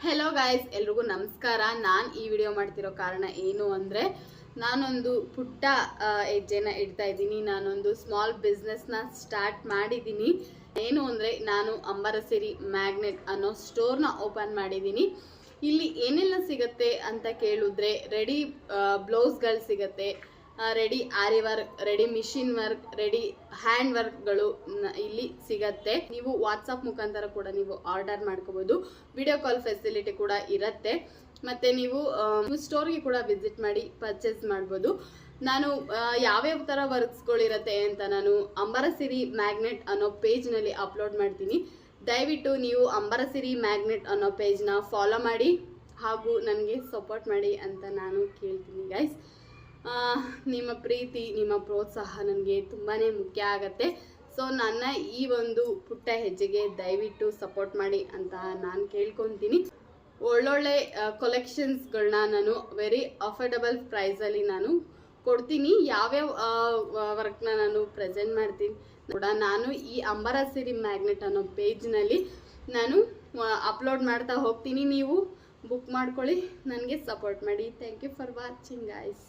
Hello guys, ಎಲ್ರಿಗೂ ನಮಸ್ಕಾರ. ನಾನು ಈ ವಿಡಿಯೋ ಮಾಡ್ತಿರೋ ಕಾರಣ ಏನು ಅಂದರೆ, ನಾನೊಂದು ಪುಟ್ಟ ಹೆಜ್ಜೆನ ಇಡ್ತಾ ಇದ್ದೀನಿ. ನಾನೊಂದು ಸ್ಮಾಲ್ ಬಿಸ್ನೆಸ್ನ ಸ್ಟಾರ್ಟ್ ಮಾಡಿದ್ದೀನಿ. ಏನು ಅಂದರೆ, ನಾನು ಅಂಬರಸಿರಿ ಮ್ಯಾಗ್ನೆಟ್ ಅನ್ನೋ ಸ್ಟೋರ್ನ ಓಪನ್ ಮಾಡಿದ್ದೀನಿ. ಇಲ್ಲಿ ಏನೆಲ್ಲ ಸಿಗುತ್ತೆ ಅಂತ ಕೇಳಿದ್ರೆ, ರೆಡಿ ಬ್ಲೌಸ್ಗಳು ಸಿಗುತ್ತೆ, ready aari work, ready machine work, ready hand ವರ್ಕ್ಗಳು ಇಲ್ಲಿ ಸಿಗತ್ತೆ. ನೀವು ವಾಟ್ಸಪ್ ಮುಖಾಂತರ ಕೂಡ ನೀವು ಆರ್ಡರ್ ಮಾಡ್ಕೋಬಹುದು. ವಿಡಿಯೋ ಕಾಲ್ ಫೆಸಿಲಿಟಿ ಕೂಡ ಇರುತ್ತೆ. ಮತ್ತೆ ನೀವು ಸ್ಟೋರ್ಗೆ ಕೂಡ ವಿಸಿಟ್ ಮಾಡಿ ಪರ್ಚೇಸ್ ಮಾಡ್ಬೋದು. ನಾನು ಯಾವ್ಯಾವ ಥರ ವರ್ಕ್ಸ್ಗಳಿರುತ್ತೆ ಅಂತ ನಾನು ಅಂಬರಸಿರಿ ಮ್ಯಾಗ್ನೆಟ್ ಅನ್ನೋ ಪೇಜ್ನಲ್ಲಿ ಅಪ್ಲೋಡ್ ಮಾಡ್ತೀನಿ. ದಯವಿಟ್ಟು ನೀವು ಅಂಬರಸಿರಿ ಮ್ಯಾಗ್ನೆಟ್ ಅನ್ನೋ ಪೇಜ್ನ ಫಾಲೋ ಮಾಡಿ ಹಾಗೂ ನನಗೆ ಸಪೋರ್ಟ್ ಮಾಡಿ ಅಂತ ನಾನು ಕೇಳ್ತೀನಿ ಗೈಸ್. ನಿಮ್ಮ ಪ್ರೀತಿ, ನಿಮ್ಮ ಪ್ರೋತ್ಸಾಹ ನನಗೆ ತುಂಬಾ ಮುಖ್ಯ ಆಗತ್ತೆ. ಸೊ ನನ್ನ ಈ ಒಂದು ಪುಟ್ಟ ಹೆಜ್ಜೆಗೆ ದಯವಿಟ್ಟು ಸಪೋರ್ಟ್ ಮಾಡಿ ಅಂತ ನಾನು ಕೇಳ್ಕೊತೀನಿ. ಒಳ್ಳೊಳ್ಳೆ ಕಲೆಕ್ಷನ್ಸ್ಗಳನ್ನ ನಾನು ವೆರಿ ಅಫೋರ್ಡಬಲ್ ಪ್ರೈಸಲ್ಲಿ ನಾನು ಕೊಡ್ತೀನಿ. ಯಾವ್ಯಾವ ವರ್ಕ್ನ ನಾನು ಪ್ರೆಸೆಂಟ್ ಮಾಡ್ತೀನಿ ಕೂಡ ನಾನು ಈ ಅಂಬರಸಿರಿ ಮ್ಯಾಗ್ನೆಟ್ ಅನ್ನೋ ಪೇಜ್ನಲ್ಲಿ ನಾನು ಅಪ್ಲೋಡ್ ಮಾಡ್ತಾ ಹೋಗ್ತೀನಿ. ನೀವು ಬುಕ್ ಮಾಡ್ಕೊಳ್ಳಿ, ನನಗೆ ಸಪೋರ್ಟ್ ಮಾಡಿ. Thank you for watching guys.